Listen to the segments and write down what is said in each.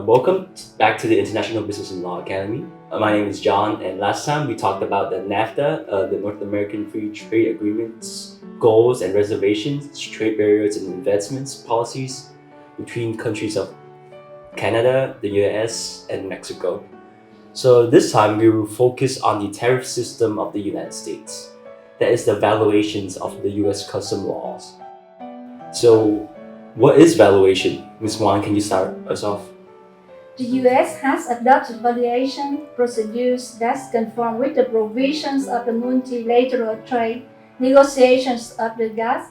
Welcome back to the International Business and Law Academy. My name is John, and last time we talked about the NAFTA, the North American Free Trade Agreement's goals and reservations, trade barriers and investments policies between countries of Canada, the US, and Mexico. So this time we will focus on the tariff system of the United States. That is the valuations of the US custom laws. So what is valuation? Ms. Nguyen, can you start us off? The US has adopted valuation procedures that conform with the provisions of the Multi-lateral Trade negotiations of the GATT.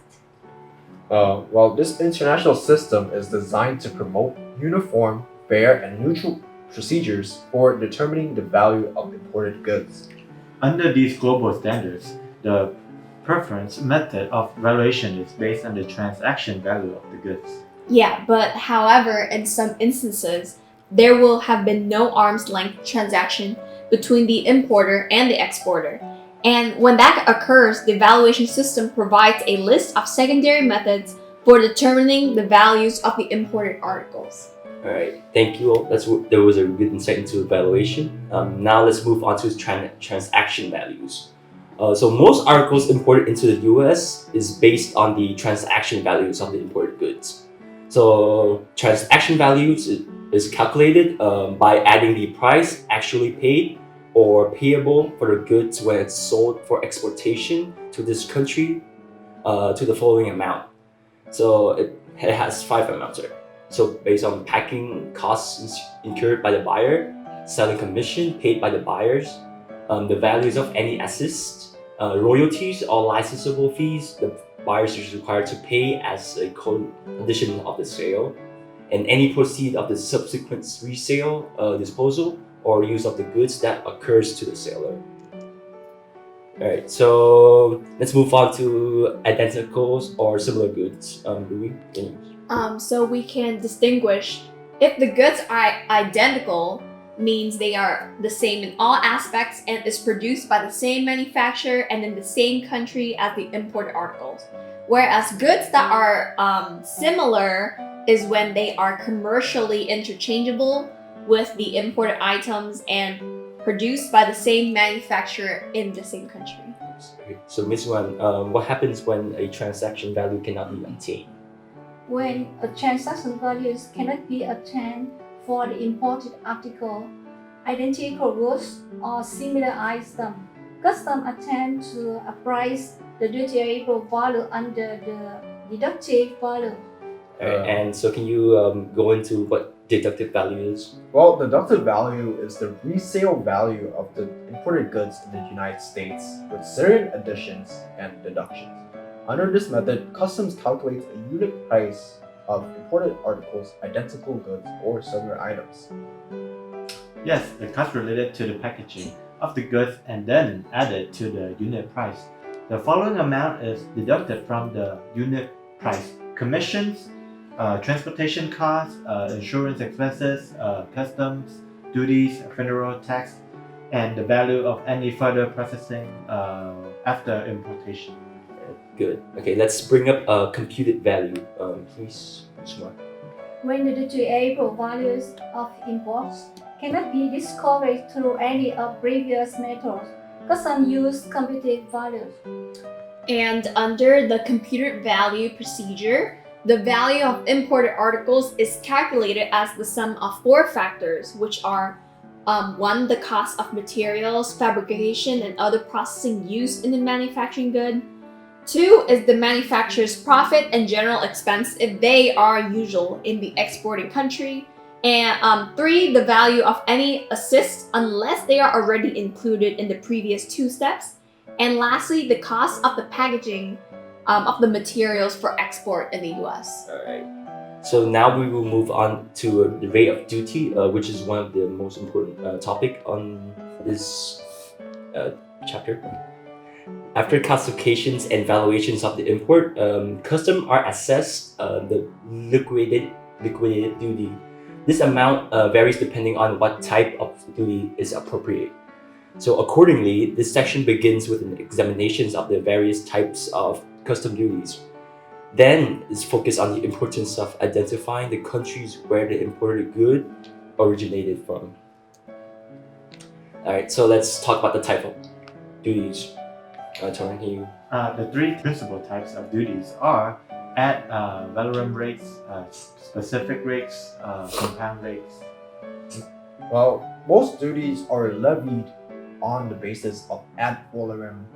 This international system is designed to promote uniform, fair, and neutral procedures for determining the value of imported goods. Under these global standards, the preference method of valuation is based on the transaction value of the goods. Yeah, but however, in some instances, there will have been no arm's length transaction between the importer and the exporter. And when that occurs, the valuation system provides a list of secondary methods for determining the values of the imported articles. All right, thank you all. There was a good insight into valuation. Now let's move on to transaction values. So most articles imported into the US is based on the transaction values of the imported goods. So transaction values is calculated by adding the price actually paid or payable for the goods when it's sold for exportation to this country to the following amount. So it has 5 amounts there. So based on packing costs incurred by the buyer, selling commission paid by the buyers, the values of any assist, royalties or licensable fees the buyers is required to pay as a condition of the sale, and any proceed of the subsequent resale, disposal, or use of the goods that occurs to the seller. Alright, so let's move on to identicals or similar goods. Louis? So we can distinguish if the goods are identical, means they are the same in all aspects and is produced by the same manufacturer and in the same country as the imported articles. Whereas goods that are similar is when they are commercially interchangeable with the imported items and produced by the same manufacturer in the same country. So Ms. Wan, what happens when a transaction value cannot be obtained? When a transaction value cannot be obtained for the imported article, identical goods or similar item, customs attend to appraise the dutiable value under the deductive value. And so can you go into what deductive value is? Deductive value is the resale value of the imported goods in the United States with certain additions and deductions. Under this method, customs calculates a unit price of imported articles, identical goods, or similar items. Yes, the cost related to the packaging of the goods and then added to the unit price. The following amount is deducted from the unit price: commissions, transportation costs, insurance expenses, customs, duties, federal tax, and the value of any further processing after importation. Good. Okay, let's bring up a computed value. Please, Smart. When the dutiable values of imports cannot be discovered through any of previous methods, customs use computed values. And under the computed value procedure, the value of imported articles is calculated as the sum of 4 factors, which are 1. The cost of materials, fabrication, and other processing used in the manufacturing good. 2 is the manufacturer's profit and general expense if they are usual in the exporting country. And 3, the value of any assist unless they are already included in the previous 2 steps. And lastly, the cost of the packaging of the materials for export in the US. Alright. So now we will move on to the rate of duty, which is one of the most important topic on this chapter. After classifications and valuations of the import, customs are assessed the liquidated duty. This amount varies depending on what type of duty is appropriate. So accordingly, this section begins with an examination of the various types of custom duties. Then is focused on the importance of identifying the countries where the imported good originated from. Alright, so let's talk about the type of duties. Torrin, can you? The three principal types of duties are ad valorem rates, specific rates, compound rates. Well, most duties are levied on the basis of ad valorem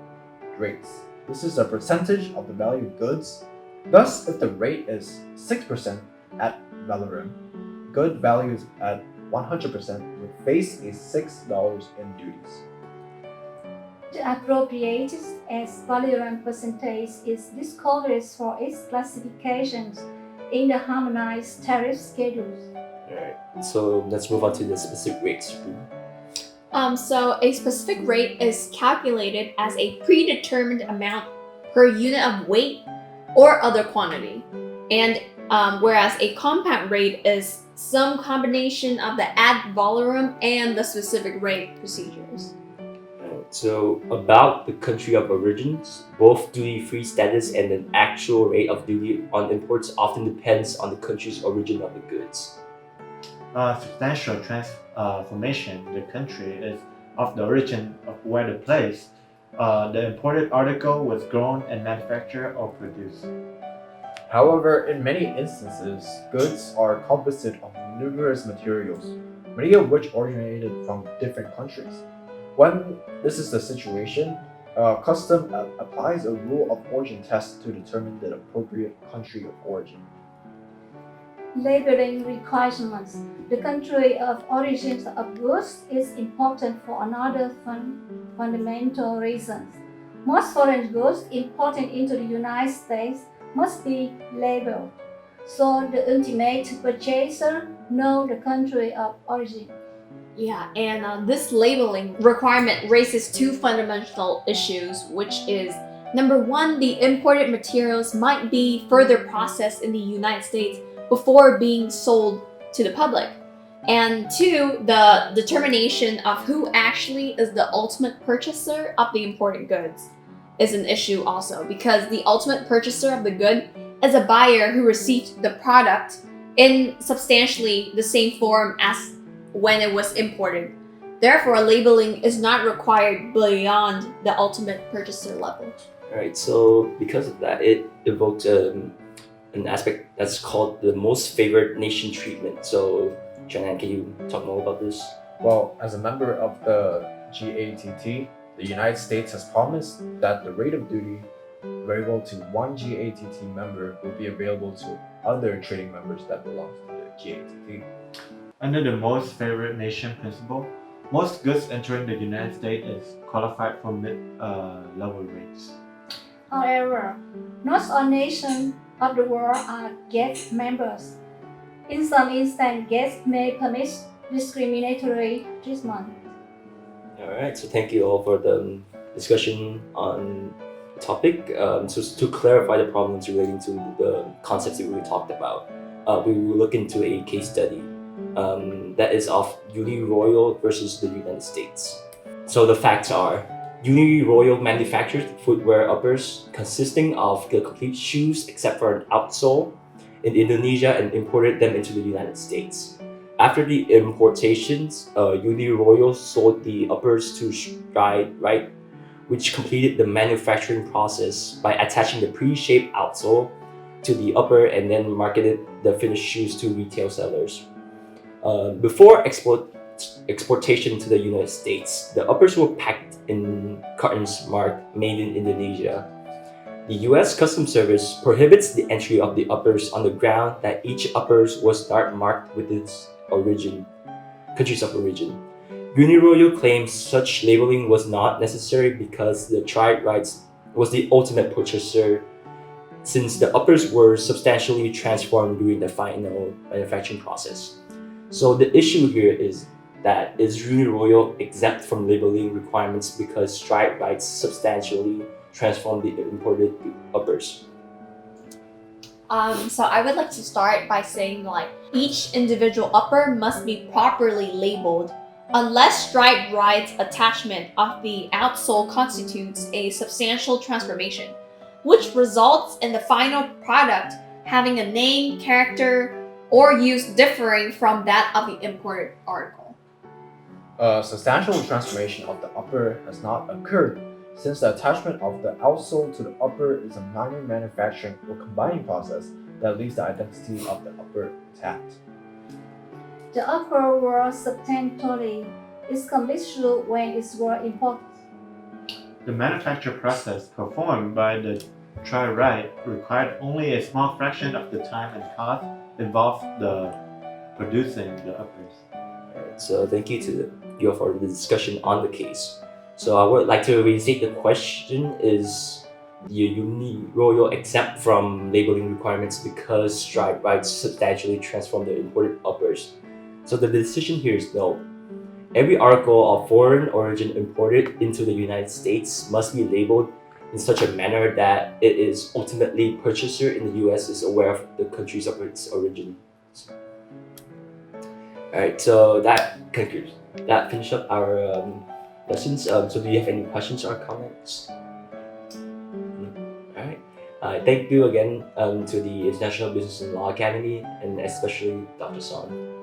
rates. This is a percentage of the value of goods. Thus, if the rate is 6% ad valorem, good values at 100% would face a $6 in duties. The appropriate as valorem percentage is discouraged for its classifications in the harmonized tariff schedules. Alright, so let's move on to the specific rates. So a specific rate is calculated as a predetermined amount per unit of weight or other quantity, and whereas a compound rate is some combination of the ad valorem and the specific rate procedures. So about the country of origins, both duty-free status and an actual rate of duty on imports often depends on the country's origin of the goods. Substantial transformation in the country is of the origin of where the place the imported article was grown and manufactured or produced. However, in many instances, goods are composite of numerous materials, many of which originated from different countries. When this is the situation, custom applies a rule of origin test to determine the appropriate country of origin. Labeling requirements. The country of origin of goods is important for another fundamental reason. Most foreign goods imported into the United States must be labeled, so the ultimate purchaser knows the country of origin. Yeah, and this labeling requirement raises two fundamental issues, which is number one, the imported materials might be further processed in the United States before being sold to the public. And two, the determination of who actually is the ultimate purchaser of the imported goods is an issue also, because the ultimate purchaser of the good is a buyer who received the product in substantially the same form as when it was imported. Therefore, labeling is not required beyond the ultimate purchaser level. Alright, so because of that, it evoked an aspect that's called the most favored nation treatment. So, Janan, can you talk more about this? Well, as a member of the GATT, the United States has promised that the rate of duty variable to one GATT member will be available to other trading members that belong to the GATT. Under the most favored nation principle, most goods entering the United States is qualified for mid-level rates. However, not all nations of the world are GATT members. In some instances, GATT may permit discriminatory treatment. Alright, so thank you all for the discussion on the topic. So to clarify the problems relating to the concepts that we talked about, we will look into a case study that is of Uniroyal versus the United States. So the facts are, Uniroyal manufactured footwear uppers consisting of the complete shoes except for an outsole in Indonesia and imported them into the United States. After the importations, Uniroyal sold the uppers to Stride Right, which completed the manufacturing process by attaching the pre-shaped outsole to the upper and then marketed the finished shoes to retail sellers. Before exportation to the United States, the uppers were packed in cartons marked "Made in Indonesia." The U.S. Customs Service prohibits the entry of the uppers on the ground that each uppers was not marked with its countries of origin. Uniroyal claims such labeling was not necessary because the Trade Rights was the ultimate purchaser, since the uppers were substantially transformed during the final manufacturing process. So the issue here is that is Uniroyal exempt from labeling requirements because Stride Rights substantially transformed the imported uppers? So I would like to start by saying each individual upper must be properly labeled unless Stride Rights attachment of the outsole constitutes a substantial transformation, which results in the final product having a name, character, or use differing from that of the imported article. A substantial transformation of the upper has not occurred, since the attachment of the outsole to the upper is a minor manufacturing or combining process that leaves the identity of the upper intact. The upper was substantially is completely when it's were imported. The manufacture process performed by the tri-rite required only a small fraction of the time and cost involved the producing the uppers. Alright, so thank you to you for the discussion on the case. So I would like to restate the question is Royal exempt from labeling requirements because strike rights substantially transform the imported uppers. So the decision here is no. Every article of foreign origin imported into the United States must be labeled in such a manner that it is ultimately purchaser in the US is aware of the countries of its origin. Alright, so that concludes. That finished up our lessons. So do you have any questions or comments? Alright. Thank you again to the International Business and Law Academy and especially Dr. Son.